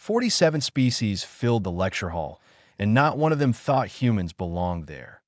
47 species filled the lecture hall, and not one of them thought humans belonged there.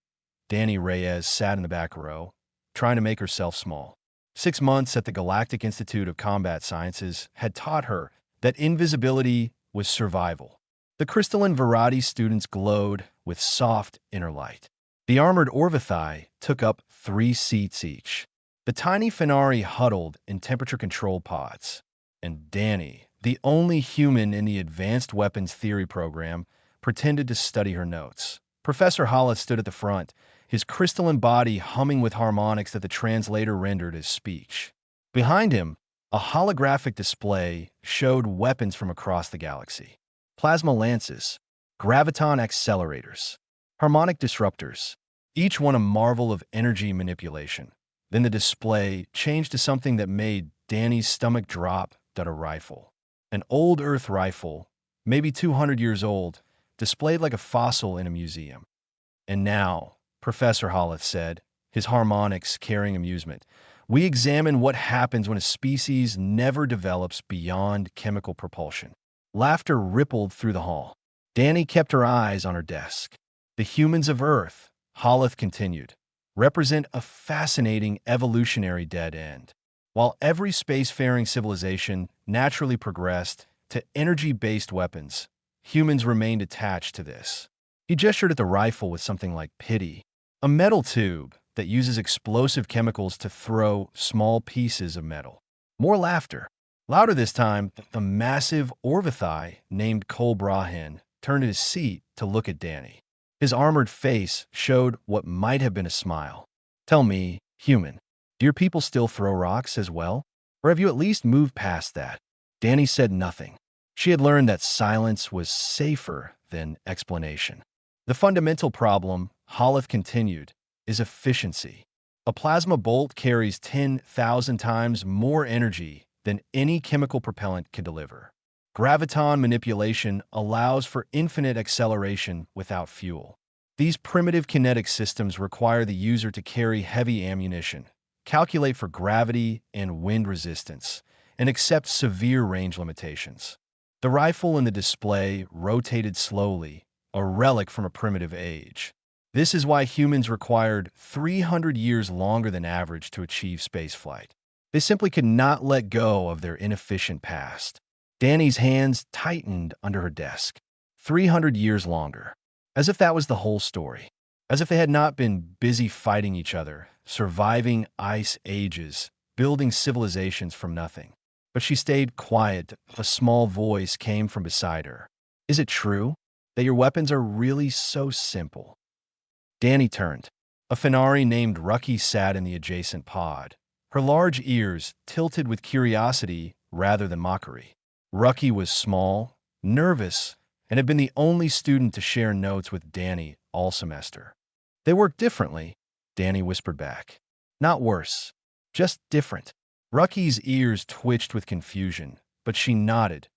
Danny Reyes sat in the back row, trying to make herself small. 6 months at the Galactic Institute of Combat Sciences had taught her that invisibility was survival. The crystalline variety students glowed with soft inner light. The armored Orvithai took up 3 seats each. The tiny Fenari huddled in temperature-controlled pods. And Danny, the only human in the Advanced Weapons Theory program, pretended to study her notes. Professor Hollis stood at the front, his crystalline body humming with harmonics that the translator rendered as speech. Behind him, a holographic display showed weapons from across the galaxy. Plasma lances, graviton accelerators, harmonic disruptors, each one a marvel of energy manipulation. Then the display changed to something that made Danny's stomach drop at a rifle. An old Earth rifle, maybe 200 years old, displayed like a fossil in a museum. And now, Professor Hollis said, his harmonics carrying amusement, we examine what happens when a species never develops beyond chemical propulsion. Laughter rippled through the hall. Danny kept her eyes on her desk. The humans of Earth, Hollis continued, represent a fascinating evolutionary dead end. While every spacefaring civilization naturally progressed to energy-based weapons, humans remained attached to this. He gestured at the rifle with something like pity, a metal tube that uses explosive chemicals to throw small pieces of metal. More laughter. Louder this time, the massive Orvithai named Cole Brahen turned in his seat to look at Danny. His armored face showed what might have been a smile. Tell me, human, do your people still throw rocks as well? Or have you at least moved past that? Danny said nothing. She had learned that silence was safer than explanation. The fundamental problem, Hollis continued, is efficiency. A plasma bolt carries 10,000 times more energy than any chemical propellant can deliver. Graviton manipulation allows for infinite acceleration without fuel. These primitive kinetic systems require the user to carry heavy ammunition, calculate for gravity and wind resistance, and accept severe range limitations. The rifle in the display rotated slowly, a relic from a primitive age. This is why humans required 300 years longer than average to achieve spaceflight. They simply could not let go of their inefficient past. Danny's hands tightened under her desk. 300 years longer. As if that was the whole story. As if they had not been busy fighting each other, surviving ice ages, building civilizations from nothing. But she stayed quiet. A small voice came from beside her. Is it true that your weapons are really so simple? Danny turned. A Fenari named Rucky sat in the adjacent pod, her large ears tilted with curiosity rather than mockery. Rucky was small, nervous, and had been the only student to share notes with Danny all semester. They work differently, Danny whispered back. Not worse, just different. Rucky's ears twitched with confusion, but she nodded.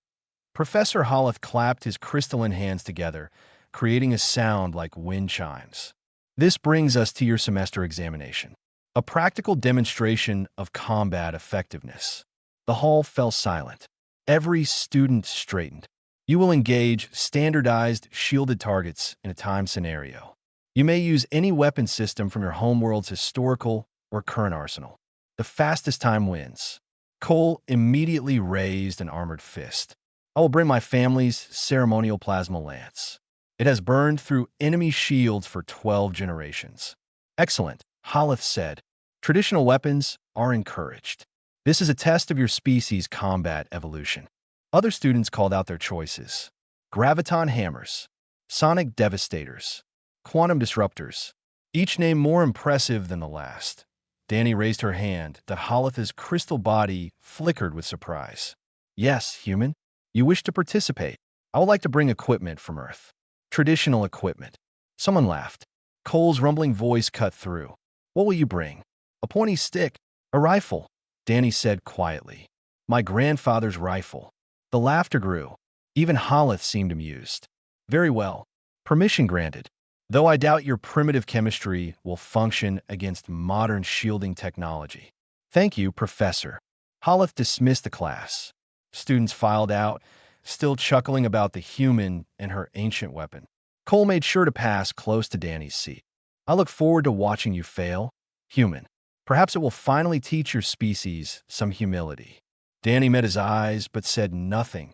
Professor Hollis clapped his crystalline hands together, creating a sound like wind chimes. This brings us to your semester examination. A practical demonstration of combat effectiveness. The hall fell silent. Every student straightened. You will engage standardized shielded targets in a time scenario. You may use any weapon system from your homeworld's historical or current arsenal. The fastest time wins. Cole immediately raised an armored fist. I will bring my family's ceremonial plasma lance. It has burned through enemy shields for 12 generations. Excellent, Hollis said. Traditional weapons are encouraged. This is a test of your species' combat evolution. Other students called out their choices. Graviton hammers, sonic devastators, quantum disruptors, each name more impressive than the last. Danny raised her hand. The Hollis's crystal body flickered with surprise. Yes, human. You wish to participate. I would like to bring equipment from Earth. Traditional equipment. Someone laughed. Cole's rumbling voice cut through. What will you bring? A pointy stick. A rifle. Danny said quietly. My grandfather's rifle. The laughter grew. Even Hollis seemed amused. Very well. Permission granted. Though I doubt your primitive chemistry will function against modern shielding technology. Thank you, Professor. Hollis dismissed the class. Students filed out, still chuckling about the human and her ancient weapon. Cole made sure to pass close to Danny's seat. I look forward to watching you fail, human. Perhaps it will finally teach your species some humility. Danny met his eyes but said nothing.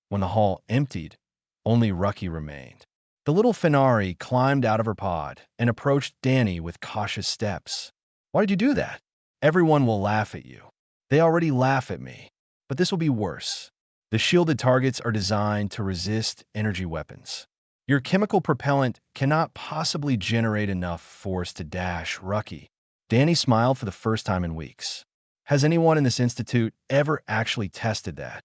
When the hall emptied, only Rucky remained. The little Finari climbed out of her pod and approached Danny with cautious steps. Why did you do that? Everyone will laugh at you. They already laugh at me, but this will be worse. The shielded targets are designed to resist energy weapons. Your chemical propellant cannot possibly generate enough force to dash Rucky. Danny smiled for the first time in weeks. Has anyone in this institute ever actually tested that?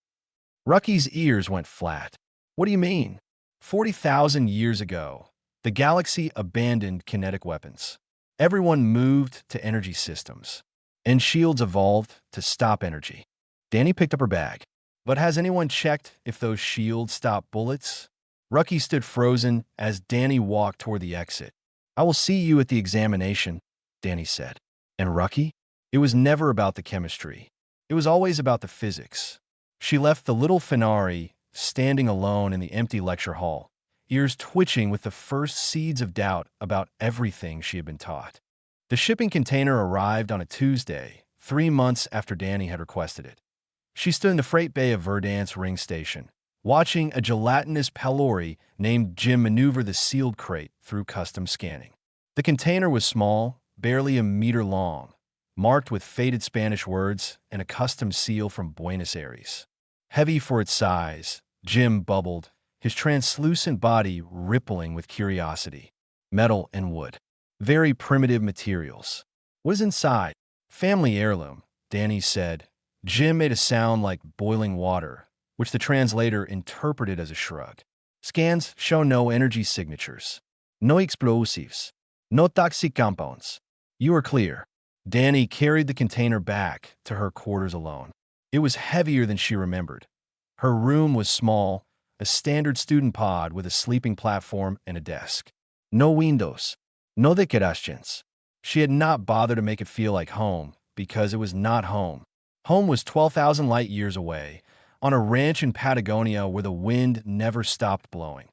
Rucky's ears went flat. What do you mean? 40,000 years ago, the galaxy abandoned kinetic weapons. Everyone moved to energy systems, and shields evolved to stop energy. Danny picked up her bag. But has anyone checked if those shields stop bullets? Rucky stood frozen as Danny walked toward the exit. I will see you at the examination, Danny said. And Rucky? It was never about the chemistry. It was always about the physics. She left the little Finari standing alone in the empty lecture hall, ears twitching with the first seeds of doubt about everything she had been taught. The shipping container arrived on a Tuesday, 3 months after Danny had requested it. She stood in the freight bay of Verdansk Ring Station, watching a gelatinous Pelori named Jim maneuver the sealed crate through custom scanning. The container was small, barely a meter long, marked with faded Spanish words and a custom seal from Buenos Aires. Heavy for its size, Jim bubbled, his translucent body rippling with curiosity. Metal and wood. Very primitive materials. What is inside? Family heirloom, Danny said. Jim made a sound like boiling water, which the translator interpreted as a shrug. Scans show no energy signatures, no explosives, no toxic compounds. You are clear. Danny carried the container back to her quarters alone. It was heavier than she remembered. Her room was small, a standard student pod with a sleeping platform and a desk. No windows, no decorations. She had not bothered to make it feel like home because it was not home. Home was 12,000 light years away, on a ranch in Patagonia where the wind never stopped blowing.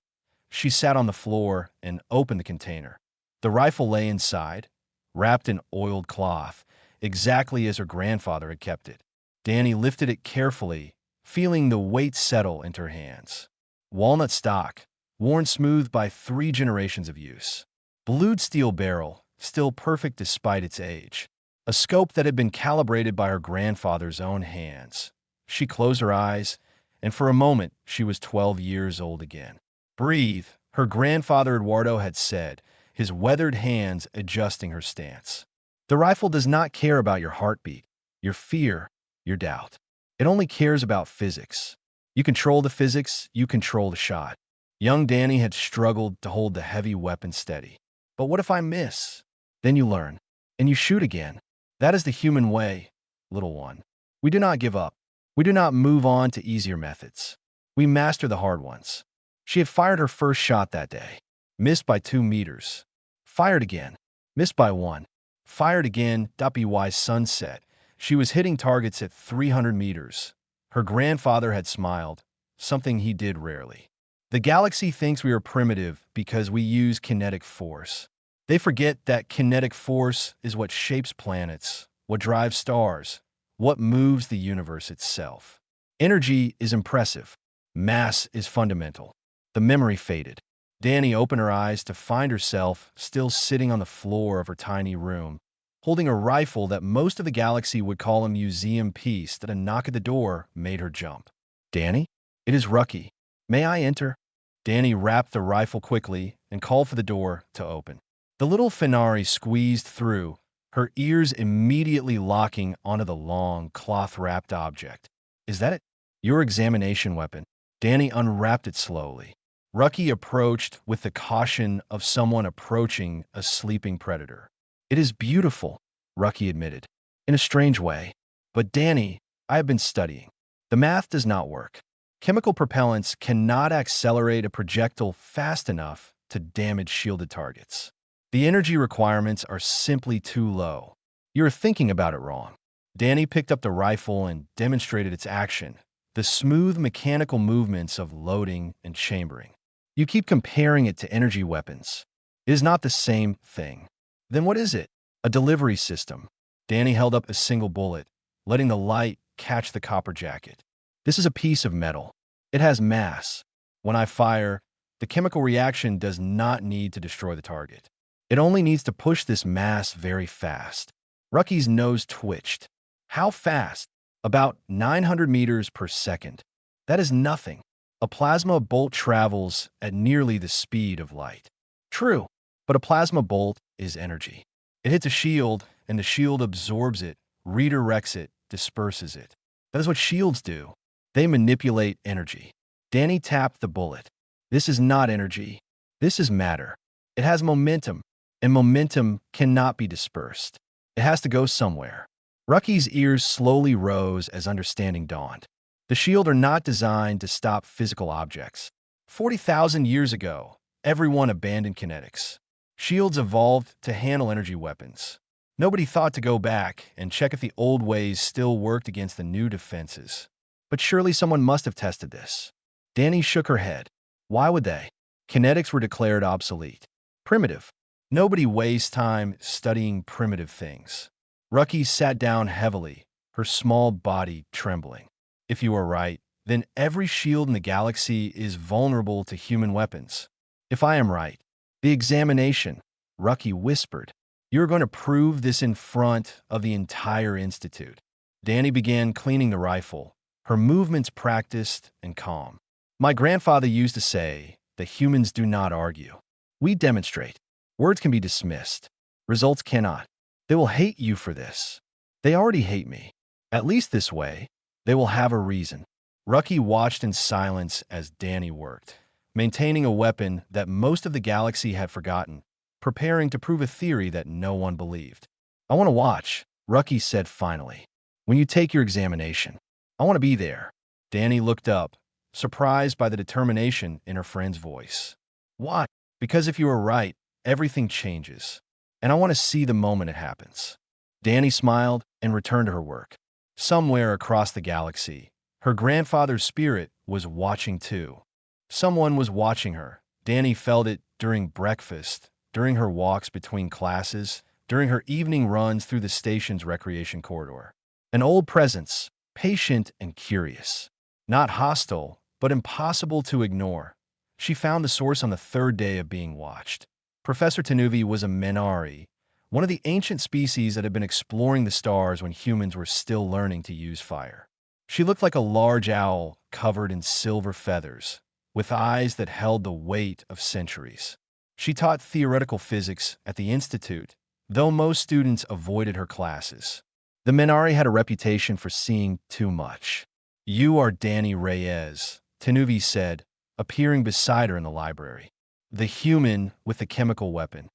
She sat on the floor and opened the container. The rifle lay inside, wrapped in oiled cloth, exactly as her grandfather had kept it. Danny lifted it carefully, feeling the weight settle into her hands. Walnut stock, worn smooth by 3 generations of use. Blued steel barrel, still perfect despite its age. A scope that had been calibrated by her grandfather's own hands. She closed her eyes, and for a moment she was 12 years old again. Breathe, her grandfather Eduardo had said, his weathered hands adjusting her stance. The rifle does not care about your heartbeat, your fear, your doubt. It only cares about physics. You control the physics, you control the shot. Young Danny had struggled to hold the heavy weapon steady. But what if I miss? Then you learn, and you shoot again. That is the human way, little one. We do not give up. We do not move on to easier methods. We master the hard ones. She had fired her first shot that day. Missed by 2 meters. Fired again. Missed by 1. Fired again. HFY sunset. She was hitting targets at 300 meters. Her grandfather had smiled, something he did rarely. The galaxy thinks we are primitive because we use kinetic force. They forget that kinetic force is what shapes planets, what drives stars, what moves the universe itself. Energy is impressive. Mass is fundamental. The memory faded. Danny opened her eyes to find herself still sitting on the floor of her tiny room, holding a rifle that most of the galaxy would call a museum piece that a knock at the door made her jump. Danny? It is Rucky. May I enter? Danny wrapped the rifle quickly and called for the door to open. The little Finari squeezed through, her ears immediately locking onto the long, cloth-wrapped object. Is that it? Your examination weapon. Danny unwrapped it slowly. Rucky approached with the caution of someone approaching a sleeping predator. It is beautiful, Rucky admitted, in a strange way. But Danny, I have been studying. The math does not work. Chemical propellants cannot accelerate a projectile fast enough to damage shielded targets. The energy requirements are simply too low. You're thinking about it wrong. Danny picked up the rifle and demonstrated its action, the smooth mechanical movements of loading and chambering. You keep comparing it to energy weapons. It is not the same thing. Then what is it? A delivery system. Danny held up a single bullet, letting the light catch the copper jacket. This is a piece of metal. It has mass. When I fire, the chemical reaction does not need to destroy the target. It only needs to push this mass very fast. Rucky's nose twitched. How fast? About 900 meters per second. That is nothing. A plasma bolt travels at nearly the speed of light. True, but a plasma bolt is energy. It hits a shield, and the shield absorbs it, redirects it, disperses it. That is what shields do. They manipulate energy. Danny tapped the bullet. This is not energy. This is matter. It has momentum, and momentum cannot be dispersed. It has to go somewhere. Rucky's ears slowly rose as understanding dawned. The shield are not designed to stop physical objects. 40,000 years ago, everyone abandoned kinetics. Shields evolved to handle energy weapons. Nobody thought to go back and check if the old ways still worked against the new defenses. But surely someone must have tested this. Danny shook her head. Why would they? Kinetics were declared obsolete. Primitive. Nobody wastes time studying primitive things. Rucky sat down heavily, her small body trembling. If you are right, then every shield in the galaxy is vulnerable to human weapons. If I am right, the examination, Rucky whispered. You are going to prove this in front of the entire institute. Danny began cleaning the rifle, her movements practiced and calm. My grandfather used to say that humans do not argue. We demonstrate. Words can be dismissed. Results cannot. They will hate you for this. They already hate me. At least this way, they will have a reason. Rucky watched in silence as Danny worked, maintaining a weapon that most of the galaxy had forgotten, preparing to prove a theory that no one believed. I want to watch, Rucky said finally. When you take your examination, I want to be there. Danny looked up, surprised by the determination in her friend's voice. Why? Because if you are right, everything changes. And I want to see the moment it happens. Danny smiled and returned to her work. Somewhere across the galaxy, her grandfather's spirit was watching too. Someone was watching her. Danny felt it during breakfast, during her walks between classes, during her evening runs through the station's recreation corridor. An old presence, patient and curious. Not hostile, but impossible to ignore. She found the source on the third day of being watched. Professor Tanuvi was a Menari, one of the ancient species that had been exploring the stars when humans were still learning to use fire. She looked like a large owl covered in silver feathers, with eyes that held the weight of centuries. She taught theoretical physics at the Institute, though most students avoided her classes. The Menari had a reputation for seeing too much. You are Danny Reyes, Tanuvi said, appearing beside her in the library. The human with the chemical weapon.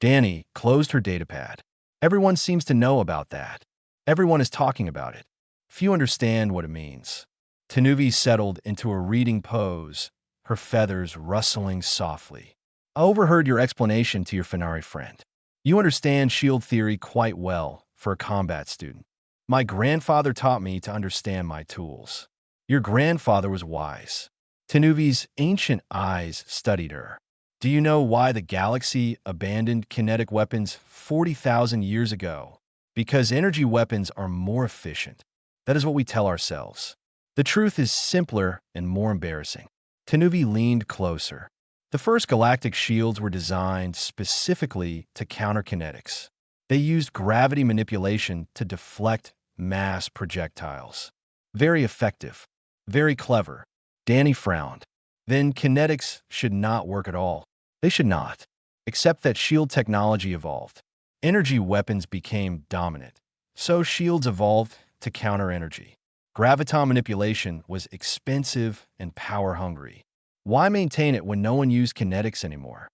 Danny closed her datapad. Everyone seems to know about that. Everyone is talking about it. Few understand what it means. Tanuvi settled into a reading pose, her feathers rustling softly. I overheard your explanation to your Fenari friend. You understand shield theory quite well for a combat student. My grandfather taught me to understand my tools. Your grandfather was wise. Tanuvi's ancient eyes studied her. Do you know why the galaxy abandoned kinetic weapons 40,000 years ago? Because energy weapons are more efficient. That is what we tell ourselves. The truth is simpler and more embarrassing. Tanuvi leaned closer. The first galactic shields were designed specifically to counter kinetics. They used gravity manipulation to deflect mass projectiles. Very effective. Very clever. Danny frowned. Then kinetics should not work at all. They should not. Except that shield technology evolved. Energy weapons became dominant. So shields evolved to counter energy. Graviton manipulation was expensive and power-hungry. Why maintain it when no one used kinetics anymore?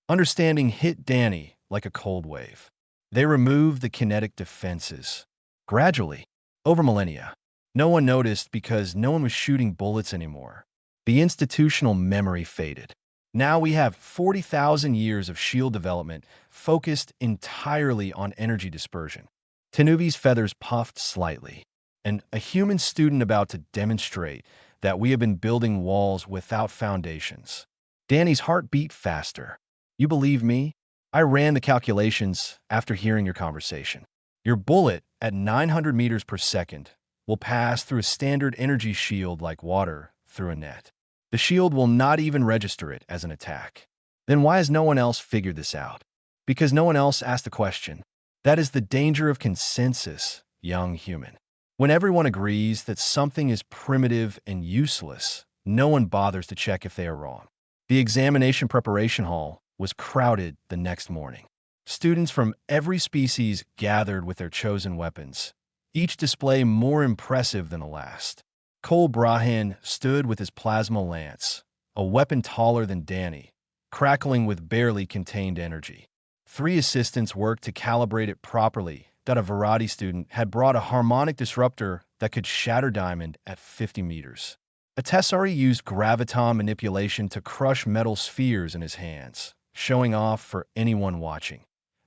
Understanding hit Danny like a cold wave. They removed the kinetic defenses. Gradually, over millennia. No one noticed because no one was shooting bullets anymore. The institutional memory faded. Now we have 40,000 years of shield development focused entirely on energy dispersion. Tanuvi's feathers puffed slightly. and a human student about to demonstrate that we have been building walls without foundations. Danny's heart beat faster. You believe me? I ran the calculations after hearing your conversation. Your bullet at 900 meters per second will pass through a standard energy shield like water through a net. The shield will not even register it as an attack. Then why has no one else figured this out? Because no one else asked the question. That is the danger of consensus, young human. When everyone agrees that something is primitive and useless, no one bothers to check if they are wrong. The examination preparation hall was crowded the next morning. Students from every species gathered with their chosen weapons, each display more impressive than the last. Cole Brahan stood with his plasma lance, a weapon taller than Danny, crackling with barely contained energy. 3 assistants worked to calibrate it properly. That a Variety student had brought a harmonic disruptor that could shatter diamond at 50 meters. A Tessari used graviton manipulation to crush metal spheres in his hands, showing off for anyone watching.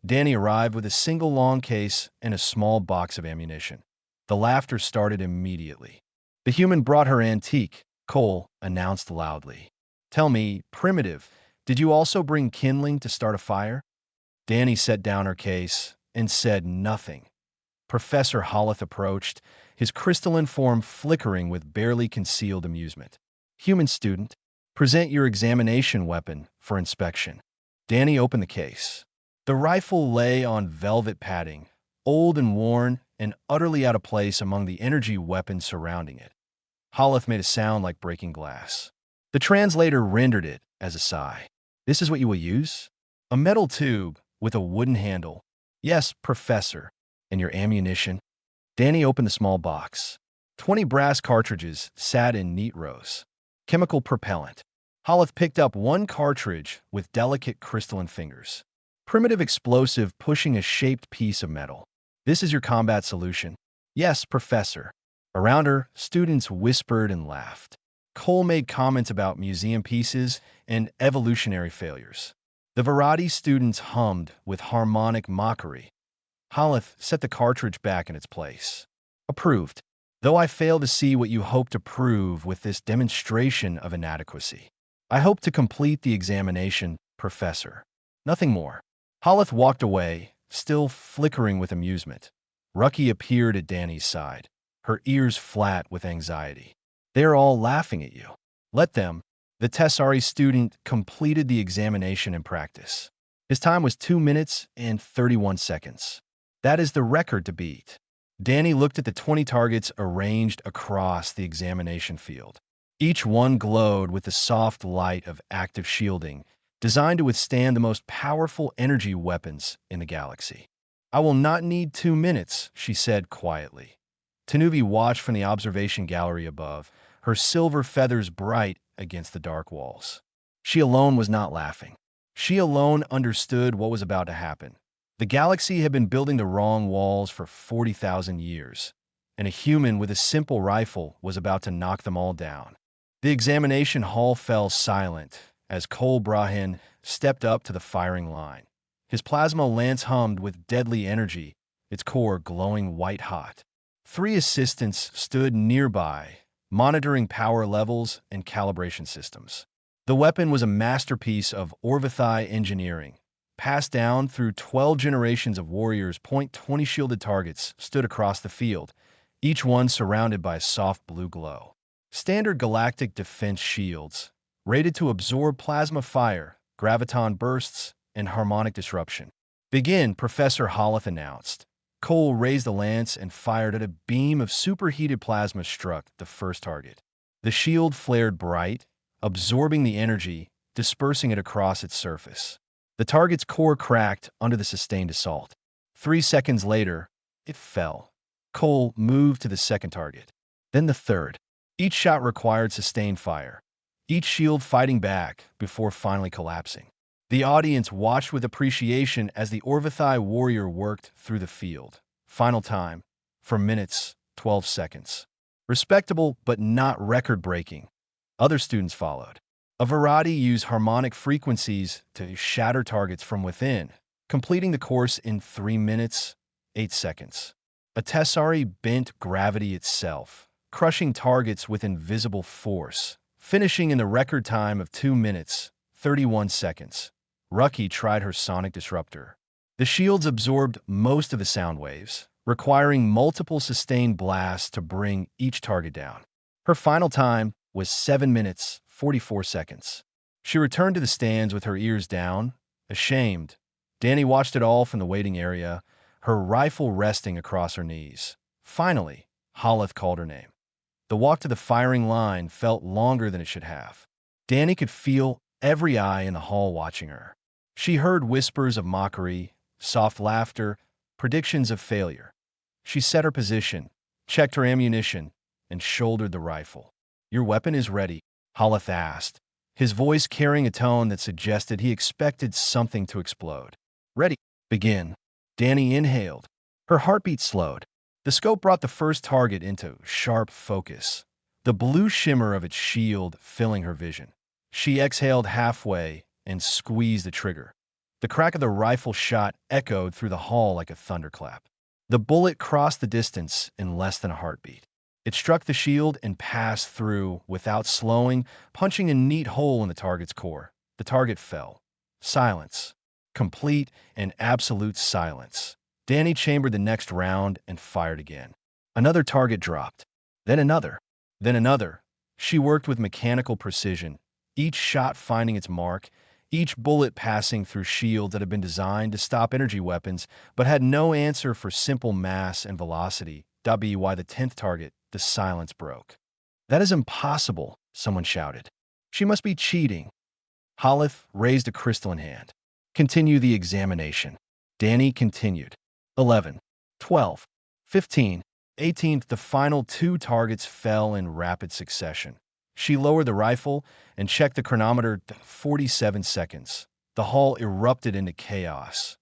Danny arrived with a single long case and a small box of ammunition. The laughter started immediately. The human brought her antique, Cole announced loudly. Tell me, Primitive, did you also bring kindling to start a fire? Danny set down her case and said nothing. Professor Holleth approached, his crystalline form flickering with barely concealed amusement. Human student, present your examination weapon for inspection. Danny opened the case. The rifle lay on velvet padding, old and worn and utterly out of place among the energy weapons surrounding it. Holleth made a sound like breaking glass. The translator rendered it as a sigh. This is what you will use? A metal tube with a wooden handle. Yes, Professor. And your ammunition? Danny opened the small box. 20 brass cartridges sat in neat rows. Chemical propellant. Holleth picked up 1 cartridge with delicate crystalline fingers. Primitive explosive pushing a shaped piece of metal. This is your combat solution? Yes, Professor. Around her, students whispered and laughed. Cole made comments about museum pieces and evolutionary failures. The Variety students hummed with harmonic mockery. Holleth set the cartridge back in its place. Approved. Though I fail to see what you hope to prove with this demonstration of inadequacy. I hope to complete the examination, Professor. Nothing more. Holleth walked away, still flickering with amusement. Rucky appeared at Danny's side, her ears flat with anxiety. They are all laughing at you. Let them. The Tessari student completed the examination in practice. His time was 2 minutes and 31 seconds. That is the record to beat. Danny looked at the 20 targets arranged across the examination field. Each one glowed with the soft light of active shielding, designed to withstand the most powerful energy weapons in the galaxy. I will not need 2 minutes, she said quietly. Tanuvi watched from the observation gallery above, her silver feathers bright against the dark walls. She alone was not laughing. She alone understood what was about to happen. The galaxy had been building the wrong walls for 40,000 years, and a human with a simple rifle was about to knock them all down. The examination hall fell silent as Cole Brahan stepped up to the firing line. His plasma lance hummed with deadly energy, its core glowing white-hot. 3 assistants stood nearby, monitoring power levels and calibration systems. The weapon was a masterpiece of Orvithai engineering, passed down through 12 generations of warriors. 20 shielded targets stood across the field, each one surrounded by a soft blue glow. Standard galactic defense shields, rated to absorb plasma fire, graviton bursts, and harmonic disruption. Begin, Professor Holleth announced. Cole raised a lance and fired at a beam of superheated plasma struck the first target. The shield flared bright, absorbing the energy, dispersing it across its surface. The target's core cracked under the sustained assault. 3 seconds later, it fell. Cole moved to the second target, then the third. Each shot required sustained fire, each shield fighting back before finally collapsing. The audience watched with appreciation as the Orvithai warrior worked through the field. Final time, for minutes, 12 seconds. Respectable but not record-breaking. Other students followed. A Variety used harmonic frequencies to shatter targets from within, completing the course in 3 minutes, 8 seconds. A tessari bent gravity itself, crushing targets with invisible force, finishing in the record time of 2 minutes, 31 seconds. Rucky tried her sonic disruptor. The shields absorbed most of the sound waves, requiring multiple sustained blasts to bring each target down. Her final time was 7 minutes, 44 seconds. She returned to the stands with her ears down, ashamed. Danny watched it all from the waiting area, her rifle resting across her knees. Finally, Holeth called her name. The walk to the firing line felt longer than it should have. Danny could feel every eye in the hall watching her. She heard whispers of mockery, soft laughter, predictions of failure. She set her position, checked her ammunition, and shouldered the rifle. "Your weapon is ready," Holeth asked, his voice carrying a tone that suggested he expected something to explode. "Ready. Begin." Danny inhaled. Her heartbeat slowed. The scope brought the first target into sharp focus, the blue shimmer of its shield filling her vision. She exhaled halfway and squeezed the trigger. The crack of the rifle shot echoed through the hall like a thunderclap. The bullet crossed the distance in less than a heartbeat. It struck the shield and passed through without slowing, punching a neat hole in the target's core. The target fell. Silence. Complete and absolute silence. Danny chambered the next round and fired again. Another target dropped. Then another. Then another. She worked with mechanical precision, each shot finding its mark, each bullet passing through shields that had been designed to stop energy weapons, but had no answer for simple mass and velocity. Why the 10th target, the silence broke. "That is impossible," someone shouted. "She must be cheating." Holeth raised a crystalline hand. "Continue the examination." Danny continued. 11, 12, 15, 18. The final 2 targets fell in rapid succession. She lowered the rifle and checked the chronometer. 47 seconds. The hall erupted into chaos.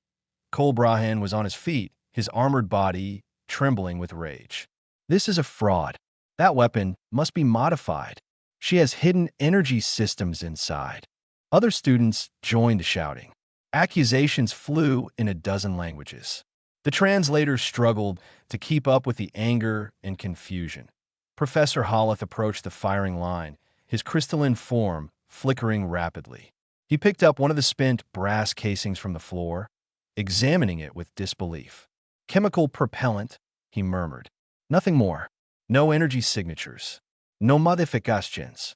Cole Brahan was on his feet, his armored body trembling with rage. "This is a fraud. That weapon must be modified. She has hidden energy systems inside." Other students joined the shouting. Accusations flew in a dozen languages. The translators struggled to keep up with the anger and confusion. Professor Holeth approached the firing line, his crystalline form flickering rapidly. He picked up one of the spent brass casings from the floor, examining it with disbelief. "Chemical propellant," he murmured. "Nothing more. No energy signatures. No modifications."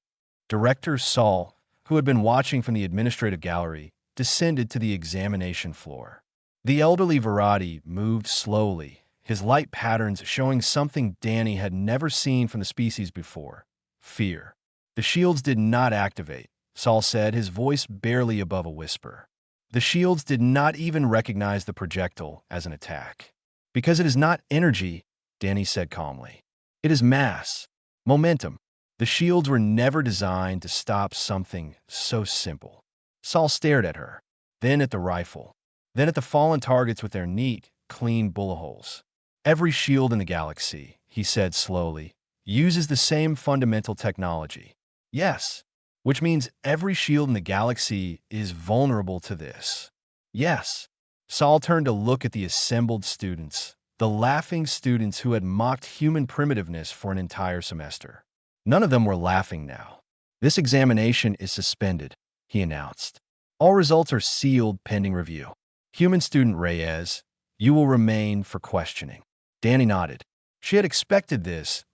Director Saul, who had been watching from the administrative gallery, descended to the examination floor. The elderly Verratti moved slowly, his light patterns showing something Danny had never seen from the species before: fear. "The shields did not activate," Saul said, his voice barely above a whisper. "The shields did not even recognize the projectile as an attack." "Because it is not energy," Danny said calmly. "It is mass, momentum. The shields were never designed to stop something so simple." Saul stared at her, then at the rifle, then at the fallen targets with their neat, clean bullet holes. "Every shield in the galaxy," he said slowly, "uses the same fundamental technology." "Yes, which means every shield in the galaxy is vulnerable to this." "Yes." Saul turned to look at the assembled students, the laughing students who had mocked human primitiveness for an entire semester. None of them were laughing now. "This examination is suspended," he announced. "All results are sealed pending review. Human student Reyes, you will remain for questioning." Danny nodded. She had expected this.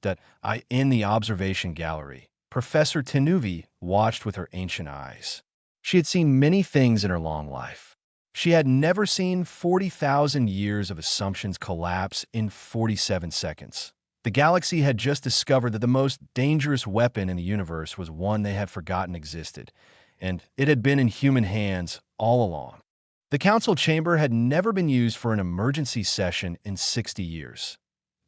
In the observation gallery, Professor Tenuvi watched with her ancient eyes. She had seen many things in her long life. She had never seen 40,000 years of assumptions collapse in 47 seconds. The galaxy had just discovered that the most dangerous weapon in the universe was one they had forgotten existed, and it had been in human hands all along. The council chamber had never been used for an emergency session in 60 years.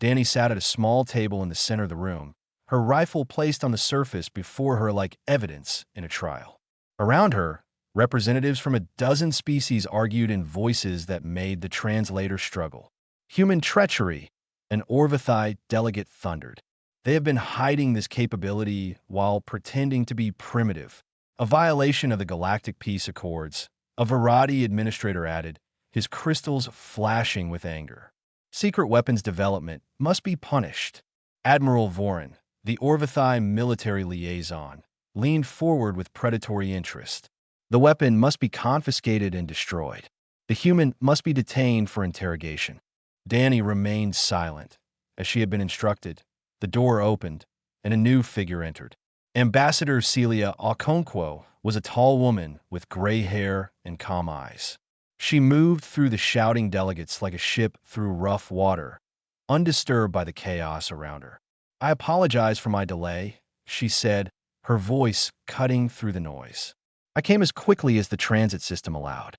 Danny sat at a small table in the center of the room, her rifle placed on the surface before her like evidence in a trial. Around her, representatives from a dozen species argued in voices that made the translator struggle. "Human treachery," an Orvithai delegate thundered. "They have been hiding this capability while pretending to be primitive. A violation of the Galactic Peace Accords," a Verratti administrator added, his crystals flashing with anger. Secret weapons development must be punished. Admiral Vorin, the Orvithai military liaison, leaned forward with predatory interest. The weapon must be confiscated and destroyed. The human must be detained for interrogation. Danny remained silent. As she had been instructed, the door opened, and a new figure entered. Ambassador Celia Okonkwo was a tall woman with gray hair and calm eyes. She moved through the shouting delegates like a ship through rough water, undisturbed by the chaos around her. "I apologize for my delay," she said, her voice cutting through the noise. "I came as quickly as the transit system allowed."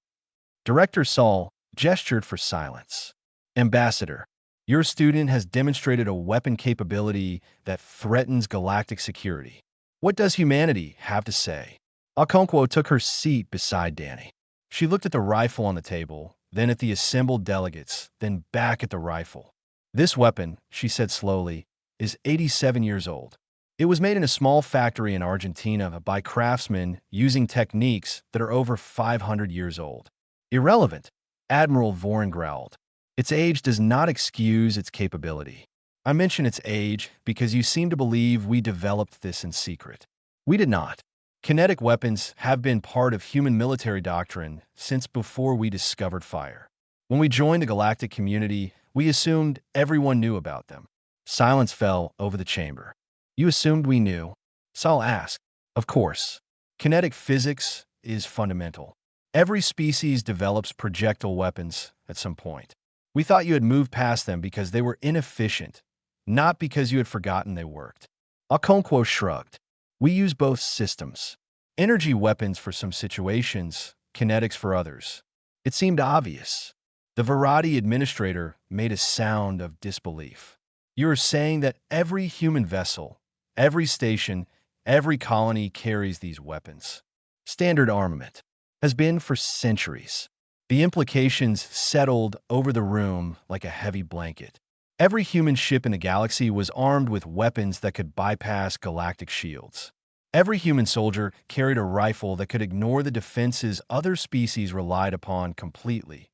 Director Saul gestured for silence. "Ambassador, your student has demonstrated a weapon capability that threatens galactic security. What does humanity have to say?" Okonkwo took her seat beside Danny. She looked at the rifle on the table, then at the assembled delegates, then back at the rifle. "This weapon," she said slowly, "is 87 years old. It was made in a small factory in Argentina by craftsmen using techniques that are over 500 years old." "Irrelevant," Admiral Vorin growled. "Its age does not excuse its capability. I mention its age because you seem to believe we developed this in secret. We did not. Kinetic weapons have been part of human military doctrine since before we discovered fire. When we joined the galactic community, we assumed everyone knew about them." Silence fell over the chamber. "You assumed we knew?" Saul asked. "Of course. Kinetic physics is fundamental. Every species develops projectile weapons at some point. We thought you had moved past them because they were inefficient, not because you had forgotten they worked." Okonkwo shrugged. "We use both systems. Energy weapons for some situations, kinetics for others. It seemed obvious." The Verati administrator made a sound of disbelief. "You are saying that every human vessel, every station, every colony carries these weapons. Standard armament. Has been for centuries." The implications settled over the room like a heavy blanket. Every human ship in the galaxy was armed with weapons that could bypass galactic shields. Every human soldier carried a rifle that could ignore the defenses other species relied upon completely.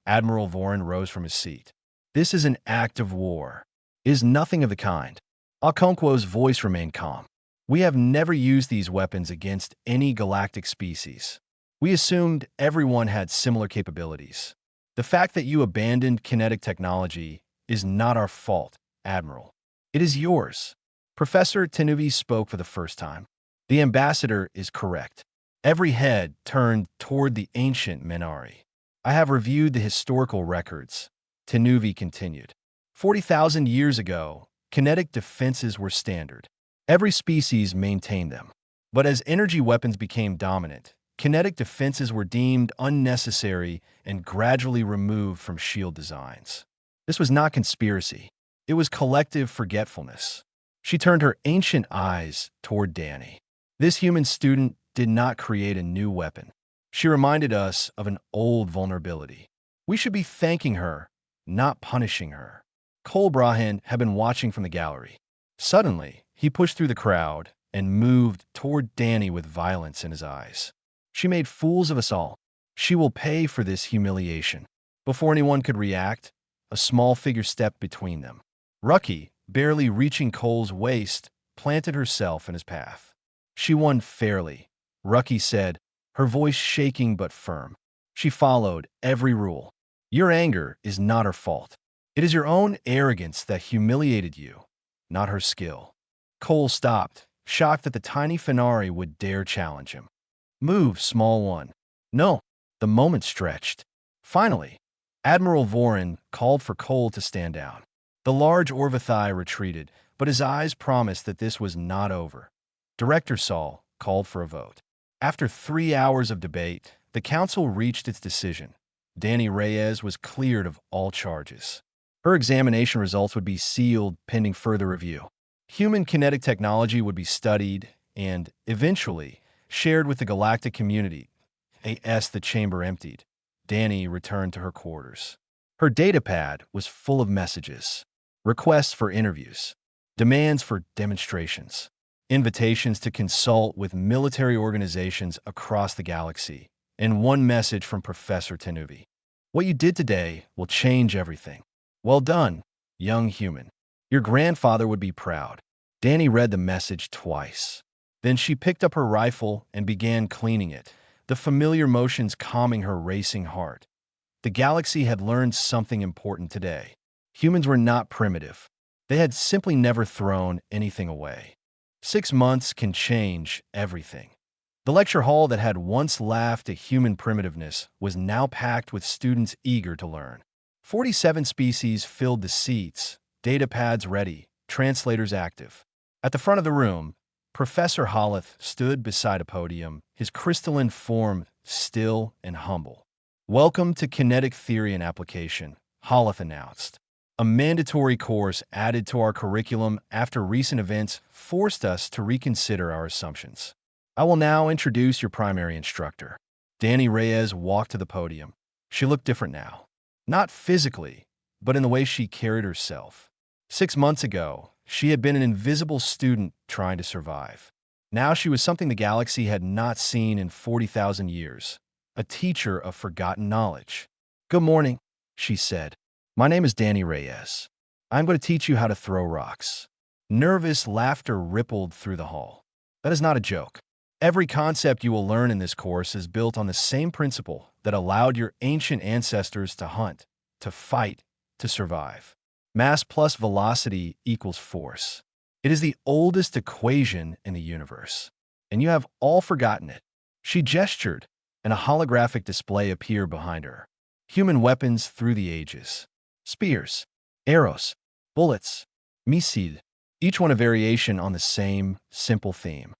Admiral Vorin rose from his seat. "This is an act of war." "Is nothing of the kind." Okonkwo's voice remained calm. "We have never used these weapons against any galactic species. We assumed everyone had similar capabilities. The fact that you abandoned kinetic technology is not our fault, Admiral. It is yours." Professor Tenuvi spoke for the first time. "The ambassador is correct." Every head turned toward the ancient Menari. "I have reviewed the historical records," Tenuvi continued. 40,000 years ago, kinetic defenses were standard. Every species maintained them. But as energy weapons became dominant, kinetic defenses were deemed unnecessary and gradually removed from shield designs. This was not conspiracy. It was collective forgetfulness. She turned her ancient eyes toward Danny. "This human student did not create a new weapon. She reminded us of an old vulnerability. We should be thanking her, not punishing her." Cole Brahan had been watching from the gallery. Suddenly, he pushed through the crowd and moved toward Danny with violence in his eyes. "She made fools of us all. She will pay for this humiliation." Before anyone could react, a small figure stepped between them. Rucky, barely reaching Cole's waist, planted herself in his path. "She won fairly," Rucky said, her voice shaking but firm. "She followed every rule. Your anger is not her fault. It is your own arrogance that humiliated you, not her skill." Cole stopped, shocked that the tiny Fenari would dare challenge him. "Move, small one." "No." The moment stretched. Finally, Admiral Vorin called for Cole to stand down. The large Orvithai retreated, but his eyes promised that this was not over. Director Saul called for a vote. After 3 hours of debate, the council reached its decision. Danny Reyes was cleared of all charges. Her examination results would be sealed pending further review. Human kinetic technology would be studied and, eventually, shared with the galactic community. As the chamber emptied, Danny returned to her quarters. Her datapad was full of messages, requests for interviews, demands for demonstrations, invitations to consult with military organizations across the galaxy, and one message from Professor Tenuvi. "What you did today will change everything. Well done, young human. Your grandfather would be proud. Danny read the message twice. Then she picked up her rifle and began cleaning it, the familiar motions calming her racing heart. The galaxy had learned something important today. Humans were not primitive. They had simply never thrown anything away. 6 months can change everything. The lecture hall that had once laughed at human primitiveness was now packed with students eager to learn. 47 species filled the seats, data pads ready, translators active. At the front of the room, Professor Holleth stood beside a podium, his crystalline form still and humble. Welcome to Kinetic Theory and Application, Holleth announced. A mandatory course added to our curriculum after recent events forced us to reconsider our assumptions. I will now introduce your primary instructor. Danny Reyes walked to the podium. She looked different now. Not physically, but in the way she carried herself. 6 months ago, she had been an invisible student trying to survive. Now she was something the galaxy had not seen in 40,000 years, a teacher of forgotten knowledge. Good morning, she said. My name is Danny Reyes. I'm going to teach you how to throw rocks. Nervous laughter rippled through the hall. That is not a joke. Every concept you will learn in this course is built on the same principle that allowed your ancient ancestors to hunt, to fight, to survive. Mass plus velocity equals force. It is the oldest equation in the universe, and you have all forgotten it. She gestured, and a holographic display appeared behind her. Human weapons through the ages. Spears, arrows, bullets, missiles, each one a variation on the same, simple theme.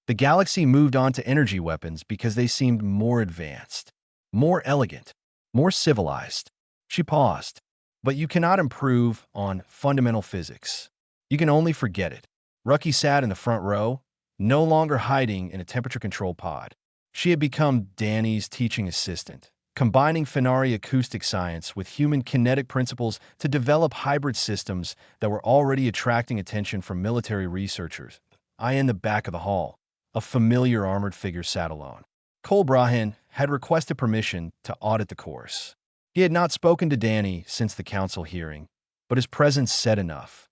The galaxy moved on to energy weapons because they seemed more advanced, more elegant, more civilized. She paused. But you cannot improve on fundamental physics. You can only forget it. Rucky sat in the front row, no longer hiding in a temperature-controlled pod. She had become Danny's teaching assistant, combining Fenari acoustic science with human kinetic principles to develop hybrid systems that were already attracting attention from military researchers. In the back of the hall, a familiar armored figure sat alone. Cole Brahan had requested permission to audit the course. He had not spoken to Danny since the council hearing, but his presence said enough.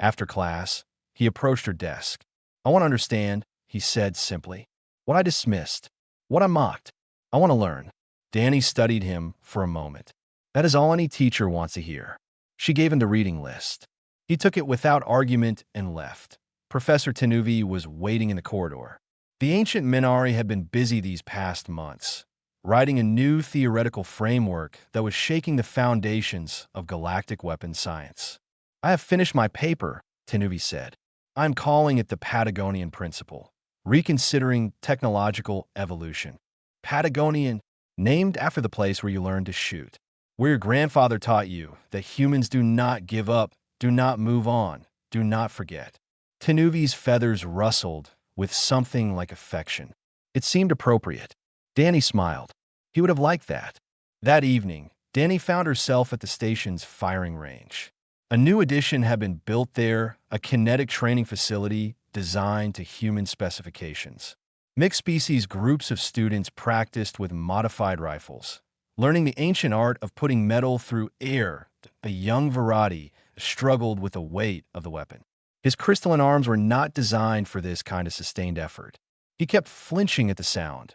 After class, he approached her desk. I want to understand, he said simply. What I dismissed, what I mocked. I want to learn. Danny studied him for a moment. That is all any teacher wants to hear. She gave him the reading list. He took it without argument and left. Professor Tenuvi was waiting in the corridor. The ancient Minari had been busy these past months, writing a new theoretical framework that was shaking the foundations of galactic weapons science. I have finished my paper, Tenuvi said. I'm calling it the Patagonian Principle, reconsidering technological evolution. Patagonian, named after the place where you learned to shoot, where your grandfather taught you that humans do not give up, do not move on, do not forget. Tenuvi's feathers rustled with something like affection. It seemed appropriate. Danny smiled. He would have liked that. That evening, Danny found herself at the station's firing range. A new addition had been built there, a kinetic training facility designed to human specifications. Mixed species groups of students practiced with modified rifles, learning the ancient art of putting metal through air. The young Virati struggled with the weight of the weapon. His crystalline arms were not designed for this kind of sustained effort. He kept flinching at the sound.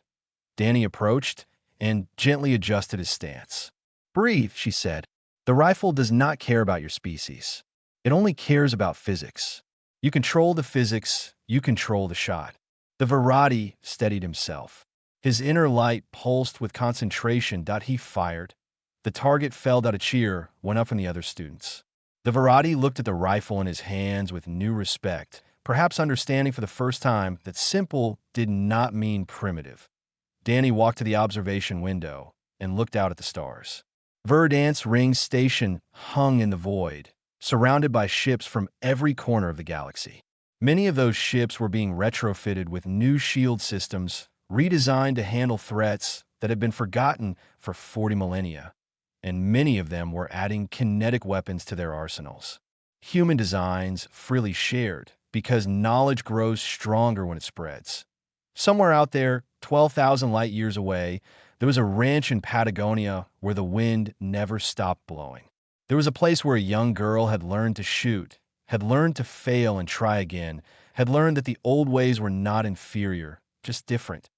Danny approached and gently adjusted his stance. Breathe, she said. The rifle does not care about your species. It only cares about physics. You control the physics, you control the shot. The Virati steadied himself. His inner light pulsed with concentration. He fired. The target fell. A cheer went up from the other students. The Virati looked at the rifle in his hands with new respect, perhaps understanding for the first time that simple did not mean primitive. Danny walked to the observation window and looked out at the stars. Verdance Ring Station hung in the void, surrounded by ships from every corner of the galaxy. Many of those ships were being retrofitted with new shield systems, redesigned to handle threats that had been forgotten for 40 millennia, and many of them were adding kinetic weapons to their arsenals. Human designs freely shared, because knowledge grows stronger when it spreads. Somewhere out there, 12,000 light years away, there was a ranch in Patagonia where the wind never stopped blowing. There was a place where a young girl had learned to shoot, had learned to fail and try again, had learned that the old ways were not inferior, just different.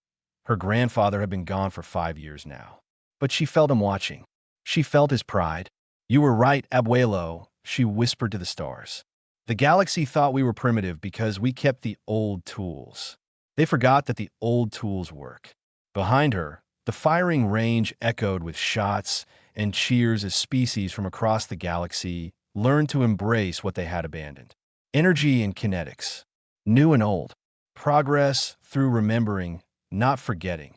Her grandfather had been gone for 5 years now. But she felt him watching. She felt his pride. "You were right, abuelo," she whispered to the stars. "The galaxy thought we were primitive because we kept the old tools. They forgot that the old tools work." Behind her, the firing range echoed with shots and cheers as species from across the galaxy learned to embrace what they had abandoned. Energy and kinetics, new and old. Progress through remembering, not forgetting.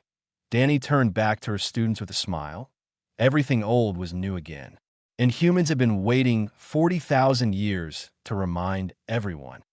Danny turned back to her students with a smile. Everything old was new again. And humans had been waiting 40,000 years to remind everyone.